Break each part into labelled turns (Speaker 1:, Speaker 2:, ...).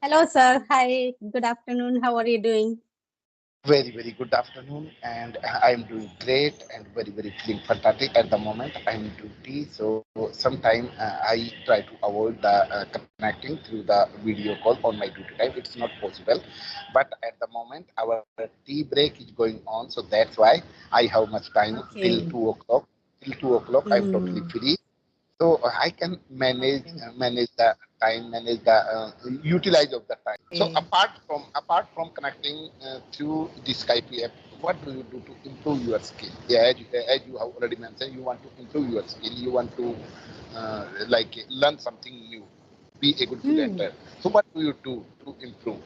Speaker 1: Hello, sir. Hi. Good afternoon. How are you doing?
Speaker 2: Very, very good afternoon, and I'm doing great and very feeling fantastic at the moment. I'm in duty, so sometime I try to avoid the connecting through the video call on my duty time. It's not possible, but at the moment our tea break is going on, so that's why I have much time till
Speaker 1: Okay.
Speaker 2: 2 o'clock. Till 2 o'clock, I'm totally
Speaker 1: Mm,
Speaker 2: free, so I can
Speaker 1: okay.
Speaker 2: manage the time, manage the utilize of the time. So
Speaker 1: Okay.
Speaker 2: apart from connecting through the Skype app, what do you do to improve your skill? Yeah, as you have already mentioned, you want to improve your skill. You want to like learn something new, be a good
Speaker 1: Hmm.
Speaker 2: presenter. So what do you do to improve?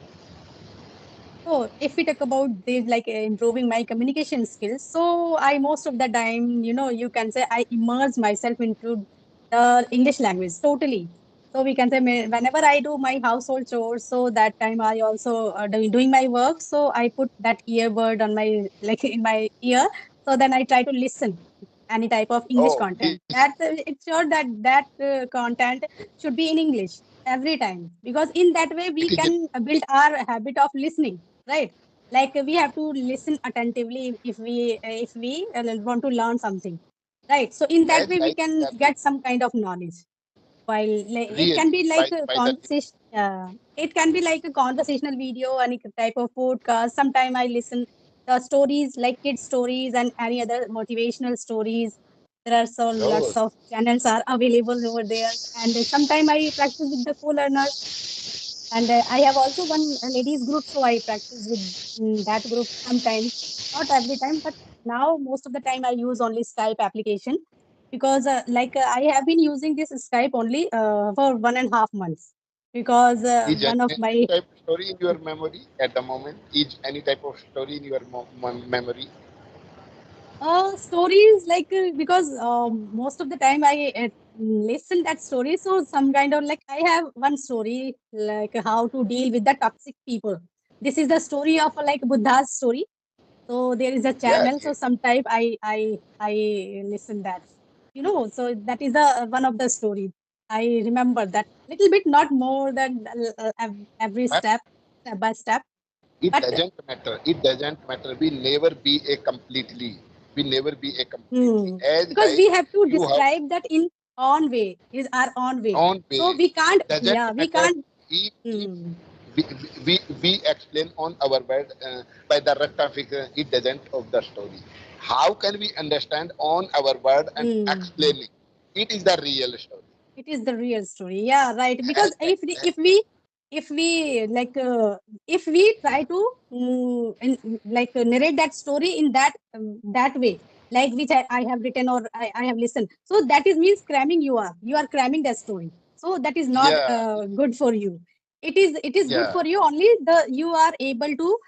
Speaker 1: So, if we talk about this, like improving my communication skills, so I most of the time, you can say I immerse myself into the English language totally. So we can say whenever I do my household chores, so that time I also doing my work. So I put that earbud on my like in my ear. So then I try to listen any type of English
Speaker 2: Oh,
Speaker 1: content. That it's sure that content should be in English every time because in that way
Speaker 2: it
Speaker 1: we
Speaker 2: is
Speaker 1: can build our habit of listening, right? Like we have to listen attentively if we want to learn something, right? So in that
Speaker 2: as
Speaker 1: way we
Speaker 2: like
Speaker 1: can get some kind of knowledge. While it
Speaker 2: really
Speaker 1: can be like a
Speaker 2: by the
Speaker 1: conversation, it can be like a conversational video, any type of podcast. Sometime I listen the stories like kids stories and any other motivational stories. There are so
Speaker 2: oh
Speaker 1: lots of channels are available over there, and sometime I practice with the co-learners. And I have also one ladies group, so I practice with that group sometimes, not every time, but now most of the time I use only Skype application because I have been using this Skype only for 1.5 months because
Speaker 2: is
Speaker 1: one of
Speaker 2: any
Speaker 1: my
Speaker 2: type of story in your memory at the moment? Is any type of story in your memory?
Speaker 1: stories because most of the time I listen that story, so some kind of like I have one story like how to deal with the toxic people. This is the story of like Buddha's story. So there is a
Speaker 2: Yes,
Speaker 1: channel. So
Speaker 2: yes.
Speaker 1: sometime I listen that. So that is the one of the story. I remember that little bit, not more than every
Speaker 2: But
Speaker 1: step by step.
Speaker 2: it
Speaker 1: But
Speaker 2: doesn't matter. It doesn't matter. We never be a completely. We never be a completely.
Speaker 1: hmm,
Speaker 2: As
Speaker 1: because
Speaker 2: like
Speaker 1: we have to
Speaker 2: you have
Speaker 1: describe that in on way is our own way.
Speaker 2: own
Speaker 1: So
Speaker 2: way.
Speaker 1: we can't.
Speaker 2: It doesn't
Speaker 1: Yeah, we
Speaker 2: matter
Speaker 1: can't.
Speaker 2: if
Speaker 1: Hmm,
Speaker 2: we, we explain on our word by the rectification. It doesn't of the story. How can we understand on our word and
Speaker 1: hmm.
Speaker 2: explaining? It is the real story.
Speaker 1: It is the real story. Yeah, right.
Speaker 2: As,
Speaker 1: Because if we try to narrate that story in that way, like which I have written or I have listened, so that is means cramming. You are cramming that story. So that is not
Speaker 2: yeah,
Speaker 1: good for you. It is good
Speaker 2: yeah.
Speaker 1: for you only the you are able to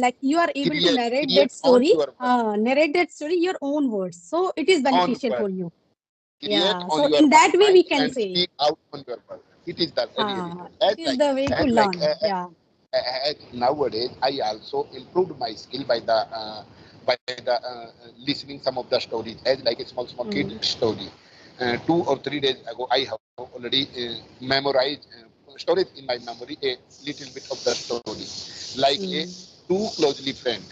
Speaker 1: like you are able to
Speaker 2: Create on your word.
Speaker 1: narrate that story your own words. So it is
Speaker 2: On
Speaker 1: beneficial
Speaker 2: word.
Speaker 1: for you.
Speaker 2: Create
Speaker 1: Yeah,
Speaker 2: on
Speaker 1: so
Speaker 2: your
Speaker 1: in that way
Speaker 2: mind
Speaker 1: we can
Speaker 2: and
Speaker 1: say,
Speaker 2: speak out on your word. It is that really good.
Speaker 1: it is the way to
Speaker 2: As like
Speaker 1: learn. Yeah.
Speaker 2: nowadays, I also improved my skill by the listening some of the stories as like a small kid
Speaker 1: Mm,
Speaker 2: story. 2 or 3 days ago, I have already memorized storage in my memory a little bit of the story, like a
Speaker 1: mm,
Speaker 2: two closely friend.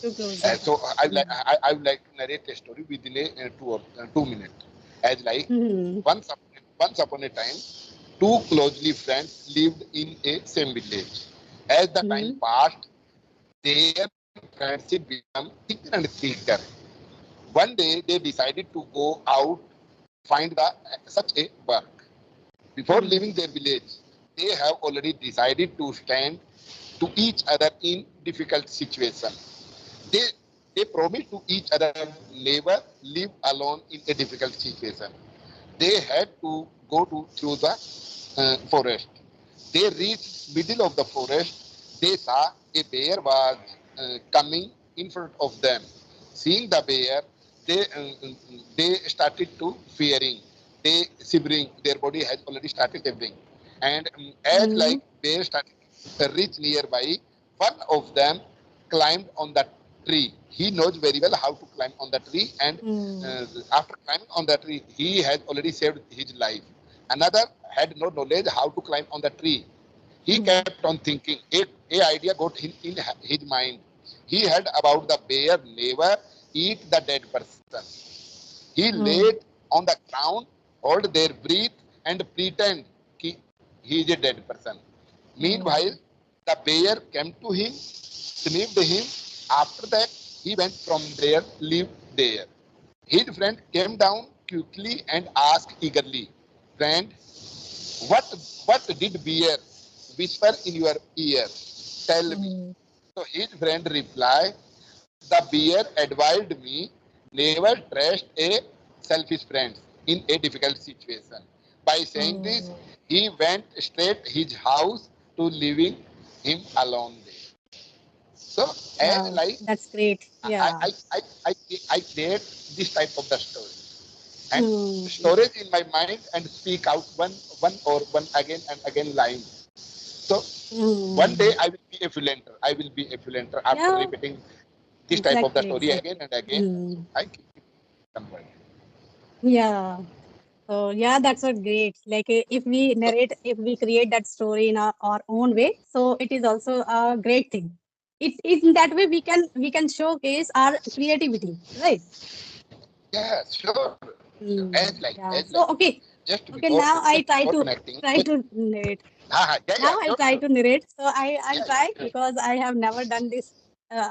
Speaker 1: too closely.
Speaker 2: So
Speaker 1: Mm,
Speaker 2: I would like to narrate a story within a 2 minutes. As like
Speaker 1: mm,
Speaker 2: once upon a time, two closely friends lived in a same village. As the time
Speaker 1: mm,
Speaker 2: passed, their friendship became thicker and thicker. One day they decided to go out find the such a work. Before
Speaker 1: mm,
Speaker 2: leaving their village, they have already decided to stand to each other in difficult situation. They they promise to each other never live alone in a difficult situation. They had to go to through the forest. They reached middle of the forest. They saw a bear was coming in front of them. Seeing the bear, they started to fearing. They shivering. Their body has already started shivering. And as
Speaker 1: mm,
Speaker 2: like bear started to reach nearby, one of them climbed on the tree. He knows very well how to climb on the tree, and
Speaker 1: mm,
Speaker 2: after climbing on the tree, he has already saved his life. Another had no knowledge how to climb on the tree. He kept on thinking. A idea got in his mind. He heard about the bear never eat the dead person. He laid
Speaker 1: mm,
Speaker 2: on the ground, hold their breath, and pretend he is a dead person.
Speaker 1: mm,
Speaker 2: Meanwhile, the bear came to him, sniffed him. After that, he went from there, lived there. His friend came down quickly and asked eagerly, "Friend, what what did bear whisper in your ear? Tell me."
Speaker 1: mm,
Speaker 2: So his friend replied, "The bear advised me never trust a selfish friend in a difficult situation. By saying this,
Speaker 1: mm.
Speaker 2: he went straight his house to leaving him alone there." So as
Speaker 1: Wow,
Speaker 2: like
Speaker 1: that's great.
Speaker 2: I
Speaker 1: Yeah.
Speaker 2: I I I, I create this type of the story and
Speaker 1: Mm,
Speaker 2: storage in my mind and speak out one or one again and again line. So one day
Speaker 1: mm.
Speaker 2: I will be a freelancer. I will be a freelancer after
Speaker 1: Yeah,
Speaker 2: repeating this type of the
Speaker 1: exactly,
Speaker 2: story
Speaker 1: exactly.
Speaker 2: again and again. So
Speaker 1: Mm.
Speaker 2: I keep converting.
Speaker 1: Yeah. So yeah, that's what great. Like if we
Speaker 2: So
Speaker 1: narrate, if we create that story in our own way, so it is also a great thing. It in that way we can showcase our creativity, right?
Speaker 2: yeah, sure. Sure.
Speaker 1: Mm,
Speaker 2: As
Speaker 1: yeah.
Speaker 2: like
Speaker 1: So okay, okay. Now
Speaker 2: just
Speaker 1: I try
Speaker 2: before
Speaker 1: to
Speaker 2: connecting.
Speaker 1: try to narrate.
Speaker 2: Yeah,
Speaker 1: Now
Speaker 2: yeah,
Speaker 1: I'll
Speaker 2: sure,
Speaker 1: try
Speaker 2: sure.
Speaker 1: to narrate. So I'll
Speaker 2: Yeah, yeah,
Speaker 1: try
Speaker 2: sure.
Speaker 1: because I have never done this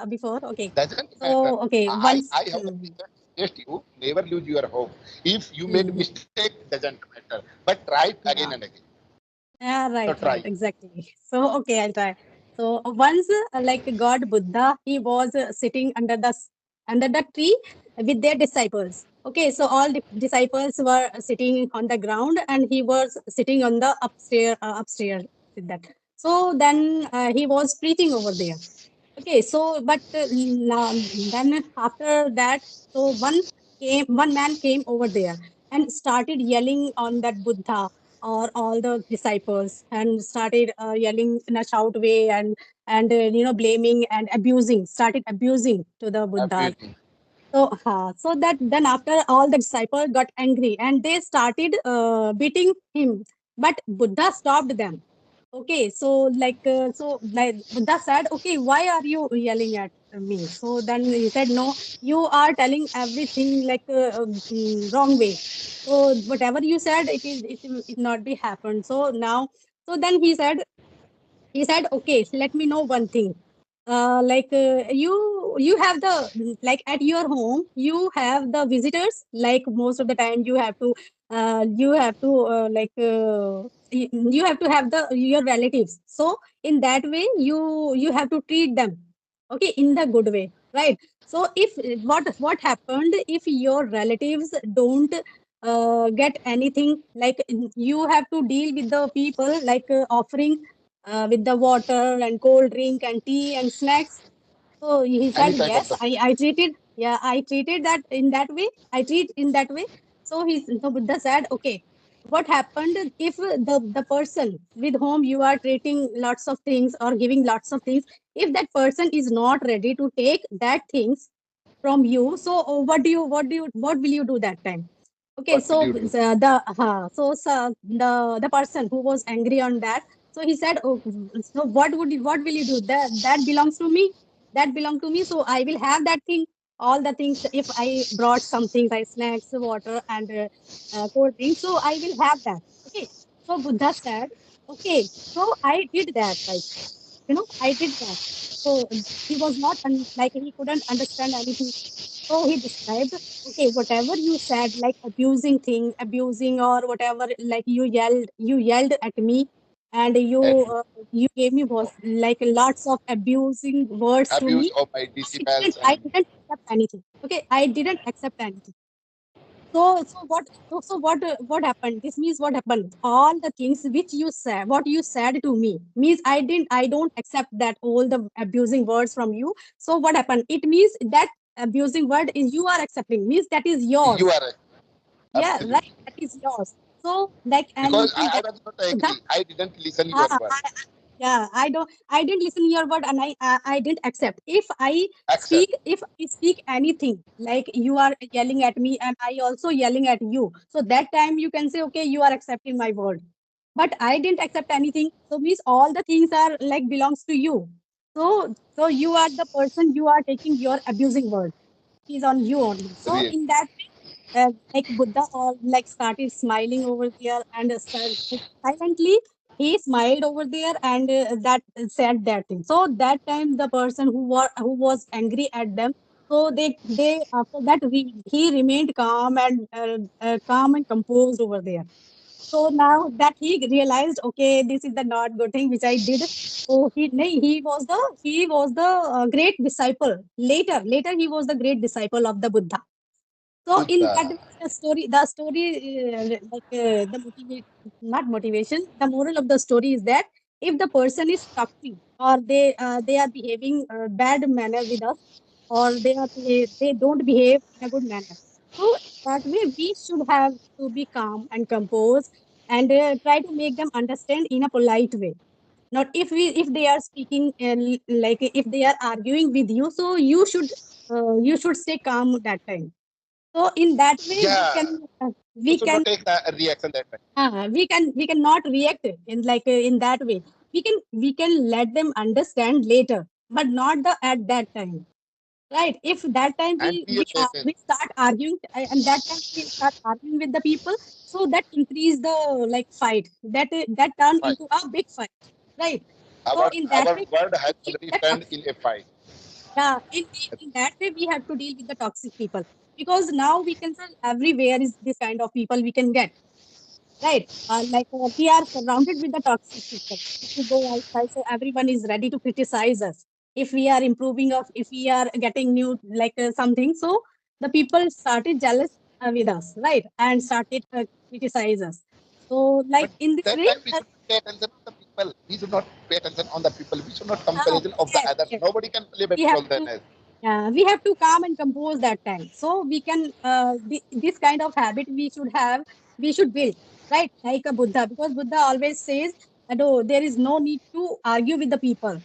Speaker 1: before. Okay.
Speaker 2: Doesn't matter.
Speaker 1: So okay, once.
Speaker 2: I have already suggest you never lose your hope. If you made
Speaker 1: Mhm.
Speaker 2: mistake, doesn't matter. But try it again
Speaker 1: Yeah.
Speaker 2: and again.
Speaker 1: Yeah,
Speaker 2: So
Speaker 1: right, right,
Speaker 2: try.
Speaker 1: exactly. So, okay, I'll try. So, once, like God Buddha, he was sitting under under the tree with their disciples. Okay, so all the disciples were sitting on the ground, and he was sitting on the upstairs with that. So then he was preaching over there. Okay, so but then after that, so one man came over there and started yelling on that Buddha or all the disciples and started yelling in a shout way and blaming and abusing, started abusing to the Buddha.
Speaker 2: Abusing.
Speaker 1: So that then after all the disciples got angry and they started beating him, but Buddha stopped them. Okay, so like Buddha said, okay, why are you yelling at me? So then he said, no, you are telling everything like wrong way. So whatever you said, it not be happened. So now, so then he said, okay, let me know one thing. You have the like at your home you have the visitors, like most of the time you have to have the your relatives. So in that way you have to treat them, okay, in the good way, right? So if what happened if your relatives don't get anything, like you have to deal with the people like offering with the water and cold drink and tea and snacks. So he
Speaker 2: Any
Speaker 1: said,
Speaker 2: type of
Speaker 1: yes,
Speaker 2: the
Speaker 1: I treated, yeah, I treated that in that way. I treat in that way. So Buddha said, okay, what happened if the person with whom you are treating lots of things or giving lots of things, if that person is not ready to take that things from you, so what will you do that time? Okay,
Speaker 2: what will
Speaker 1: so
Speaker 2: you do?
Speaker 1: the person who was angry on that, so he said, oh, so what will you do? That belongs to me. That belong to me. So I will have that thing. All the things. If I brought some things like snacks, water, and cold drink, so I will have that. Okay. So Buddha said, okay. So I did that. Like I did that. So he was not like he couldn't understand anything, so he described, okay, whatever you said, like abusing or whatever, like you yelled at me, and
Speaker 2: At
Speaker 1: you gave me was like lots of abusing words to
Speaker 2: abuse
Speaker 1: me.
Speaker 2: of my
Speaker 1: I didn't,
Speaker 2: disciples
Speaker 1: I
Speaker 2: and
Speaker 1: didn't accept anything. Okay, I didn't accept anything. So what happened? This means what happened? All the things which you said, what you said to me means I don't accept that all the abusing words from you. So what happened? It means that abusing word is you are accepting, means that is
Speaker 2: you
Speaker 1: yours.
Speaker 2: are
Speaker 1: Yeah, right.
Speaker 2: absolutely
Speaker 1: That is yours. So like and
Speaker 2: because
Speaker 1: in that
Speaker 2: I was not
Speaker 1: Buddha,
Speaker 2: agree. I didn't listen your
Speaker 1: ah,
Speaker 2: word.
Speaker 1: yeah, I didn't listen your word, and I didn't accept.
Speaker 2: Accept.
Speaker 1: If I speak anything, like you are yelling at me and I also yelling at you, so that time you can say, okay, you are accepting my word. but I didn't accept anything. So means all the things are like belongs to you. So you are the person, you are taking your abusing word is on you only. So
Speaker 2: Really.
Speaker 1: in that way, like Buddha all like started smiling over there and like, silently he smiled over there and that said that thing. So that time the person who was angry at them, so they after that he remained calm and calm and composed over there. So now that he realized, okay, this is the not good thing which I did. So he was the great disciple. Later he was the great disciple of the Buddha. So in that
Speaker 2: Buddha.
Speaker 1: way, the story, the not motivation, the moral of the story is that if the person is toxic or they are behaving bad manner with us, or they don't behave in a good manner, so that way we should have to be calm and composed and try to make them understand in a polite way. Not if they are speaking like if they are arguing with you, so you should stay calm that time. So in that way, we
Speaker 2: Yeah,
Speaker 1: can uh,
Speaker 2: you
Speaker 1: we
Speaker 2: should
Speaker 1: can
Speaker 2: not take the reaction that way.
Speaker 1: we can not react in like in that way. We can let them understand later, but not the at that time, right? If that time
Speaker 2: And be a patient.
Speaker 1: we start arguing, and that time we start arguing with the people, so that increase the like fight that turn
Speaker 2: Fine.
Speaker 1: into a big fight, right? So
Speaker 2: Our
Speaker 1: in that
Speaker 2: our
Speaker 1: way, we
Speaker 2: world
Speaker 1: have
Speaker 2: has
Speaker 1: to deal
Speaker 2: already
Speaker 1: with the
Speaker 2: turned
Speaker 1: toxic.
Speaker 2: in a fight.
Speaker 1: Yeah, in that way, we have to deal with the toxic people because now we can say everywhere is this kind of people we can get, right? Like we are surrounded with the toxic people. If we go outside, so everyone is ready to criticize us. If we are improving, of if we are getting new like something, so the people started jealous with us, right? And started criticize us. So like
Speaker 2: But
Speaker 1: in this
Speaker 2: that
Speaker 1: way,
Speaker 2: time we should pay attention on the people. We should not pay attention on the people. We should not comparison of the
Speaker 1: yes,
Speaker 2: others.
Speaker 1: yes,
Speaker 2: Nobody can play
Speaker 1: we
Speaker 2: better
Speaker 1: have
Speaker 2: role than
Speaker 1: to
Speaker 2: us.
Speaker 1: we have to calm and compose that time. So we can this kind of habit we should build, right? Like a Buddha, because Buddha always says that oh, there is no need to argue with the people,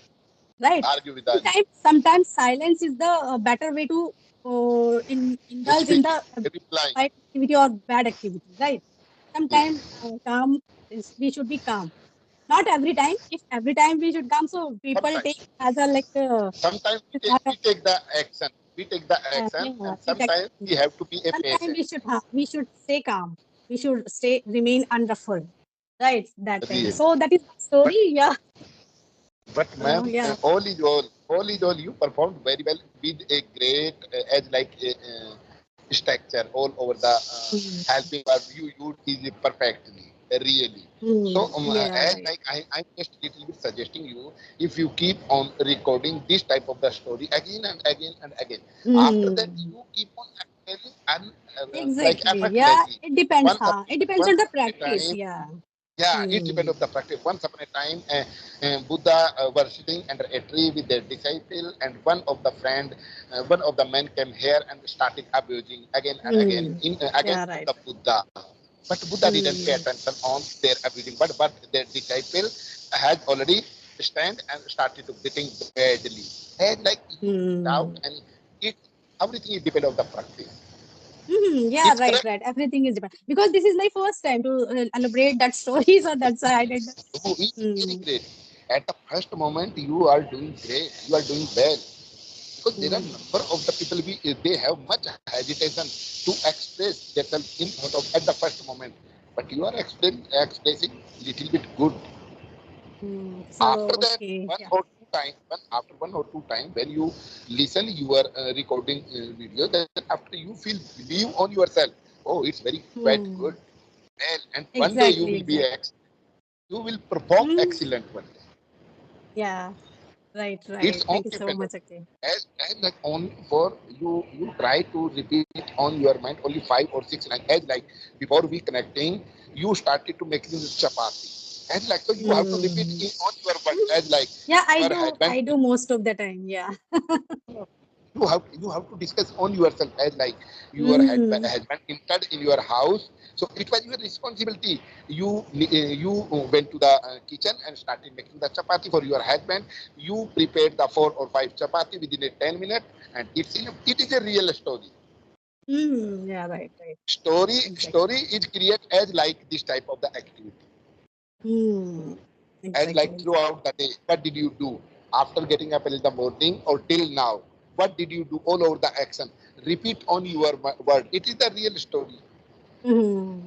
Speaker 1: right?
Speaker 2: Argue with us.
Speaker 1: Sometimes silence is the better way to indulge in
Speaker 2: Speaking,
Speaker 1: the
Speaker 2: replying.
Speaker 1: bad activity or bad activity, right? Sometimes
Speaker 2: Yes.
Speaker 1: calm we should be calm. Not every time. If every time we should come, so people
Speaker 2: Sometimes.
Speaker 1: take as a like
Speaker 2: Sometimes
Speaker 1: not a
Speaker 2: we take the action. We take the action,
Speaker 1: yeah,
Speaker 2: and
Speaker 1: we take
Speaker 2: sometimes
Speaker 1: action.
Speaker 2: we have to be a
Speaker 1: Sometimes
Speaker 2: patient.
Speaker 1: we should stay calm. We should stay remain unruffled. Right, that time.
Speaker 2: Really.
Speaker 1: So that is my
Speaker 2: But
Speaker 1: story. Yeah.
Speaker 2: ma'am,
Speaker 1: Yeah.
Speaker 2: all is all, you performed very well with a great as like a, structure all over the
Speaker 1: Mm,
Speaker 2: helping work. You is perfectly, really. So
Speaker 1: yeah.
Speaker 2: as
Speaker 1: Right.
Speaker 2: like I'm just little bit suggesting you, if you keep on recording this type of the story again and again and again, after that
Speaker 1: Mm,
Speaker 2: you keep on explaining and like
Speaker 1: exactly. Yeah.
Speaker 2: effortlessly.
Speaker 1: It depends.
Speaker 2: Once
Speaker 1: Huh? It depends
Speaker 2: once
Speaker 1: on the
Speaker 2: upon a
Speaker 1: practice.
Speaker 2: time,
Speaker 1: Yeah.
Speaker 2: yeah, it depends
Speaker 1: Mm,
Speaker 2: on the practice. Once upon a time, Buddha were sitting under a tree with their disciple, and one of the men came here and started abusing again and again
Speaker 1: mm,
Speaker 2: in
Speaker 1: yeah.
Speaker 2: against
Speaker 1: Right.
Speaker 2: the Buddha. But Buddha didn't pay
Speaker 1: Mm,
Speaker 2: attention on their abusing, but their disciple had already stand and started to beating badly. And like you doubt
Speaker 1: mm.
Speaker 2: and it everything is depend on the practice.
Speaker 1: Yeah,
Speaker 2: It's
Speaker 1: right,
Speaker 2: correct.
Speaker 1: right. Everything is different because this is my first time to elaborate that story, so that's why I did that.
Speaker 2: Oh, it's very
Speaker 1: Mm,
Speaker 2: great. At the first moment, you are doing great. You are doing well. Because there are
Speaker 1: mm,
Speaker 2: number of the people they have much hesitation to express themselves in front of at the first moment, but you are expressing little bit good. After
Speaker 1: So
Speaker 2: that,
Speaker 1: okay,
Speaker 2: one
Speaker 1: yeah.
Speaker 2: or two time, after one or two time, when you listen your recording video, then after you feel believe on yourself. Oh, it's very quite good.
Speaker 1: Mm,
Speaker 2: Well, and one day you
Speaker 1: exactly,
Speaker 2: will be
Speaker 1: exactly.
Speaker 2: you will perform
Speaker 1: Mm,
Speaker 2: excellent one day.
Speaker 1: yeah, right,
Speaker 2: It's
Speaker 1: right.
Speaker 2: on
Speaker 1: Thank you so
Speaker 2: dependent.
Speaker 1: much, okay.
Speaker 2: As like only for you try to repeat on your mind only 5 or 6 lines. As like before we connecting, you started to making the chapati. As like so you have to repeat
Speaker 1: Mm.
Speaker 2: in on your word
Speaker 1: Mm,
Speaker 2: as like
Speaker 1: yeah, I
Speaker 2: your
Speaker 1: do.
Speaker 2: husband.
Speaker 1: I do most of the time. Yeah.
Speaker 2: You have to discuss on yourself as like your
Speaker 1: Mm,
Speaker 2: husband entered in your house. So it was your responsibility. You went to the kitchen and started making the chapati for your husband. You prepared the 4 or 5 chapati within a 10 minutes, and it is a real story.
Speaker 1: yeah, right, right.
Speaker 2: Story
Speaker 1: Exactly.
Speaker 2: is created as like this type of the activity.
Speaker 1: Mm.
Speaker 2: And like
Speaker 1: Exactly.
Speaker 2: throughout the day, what did you do after getting up in the morning or till now? What did you do all over the action? Repeat on your word. It is the real story.
Speaker 1: Mm.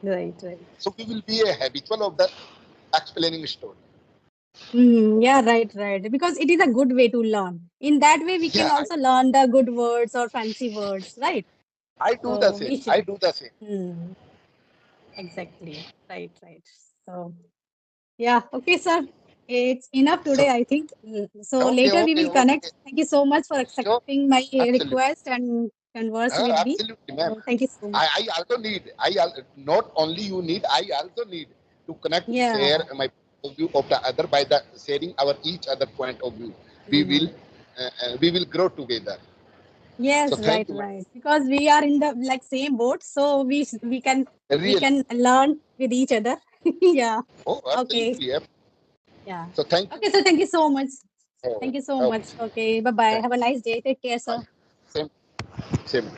Speaker 1: Right, right.
Speaker 2: So we will be a habitual of the explaining story.
Speaker 1: Mm. Yeah, right, right. Because it is a good way to learn. In that way, we can
Speaker 2: Yeah,
Speaker 1: also learn the good words or fancy words, right?
Speaker 2: I do the
Speaker 1: So
Speaker 2: same.
Speaker 1: we should.
Speaker 2: I do the same.
Speaker 1: Mm. Exactly. Right, right. So, yeah. Okay, sir. It's enough
Speaker 2: So
Speaker 1: today, I think. So
Speaker 2: okay,
Speaker 1: later we
Speaker 2: okay,
Speaker 1: will
Speaker 2: okay.
Speaker 1: connect. Thank you so much for
Speaker 2: Sure,
Speaker 1: accepting my
Speaker 2: absolutely.
Speaker 1: request and converse with me.
Speaker 2: Absolutely, ma'am.
Speaker 1: So thank you so much.
Speaker 2: I also need, not only you need, I also need to connect, share
Speaker 1: Yeah.
Speaker 2: my point of view of the other by the sharing our each other point of view.
Speaker 1: Mm.
Speaker 2: We will grow together. So
Speaker 1: Yes,
Speaker 2: thank
Speaker 1: right,
Speaker 2: you, ma'am.
Speaker 1: right. Because we are in the like same boat, so we
Speaker 2: Really.
Speaker 1: can learn with each other. Yeah.
Speaker 2: Oh,
Speaker 1: Okay.
Speaker 2: absolutely.
Speaker 1: Yeah.
Speaker 2: So thank you.
Speaker 1: Okay, so thank you so much.
Speaker 2: Oh,
Speaker 1: Thank you so much.
Speaker 2: okay.
Speaker 1: Okay. Bye bye.
Speaker 2: Thank
Speaker 1: Have a nice day. Take care,
Speaker 2: you.
Speaker 1: sir.
Speaker 2: Bye. Same, same.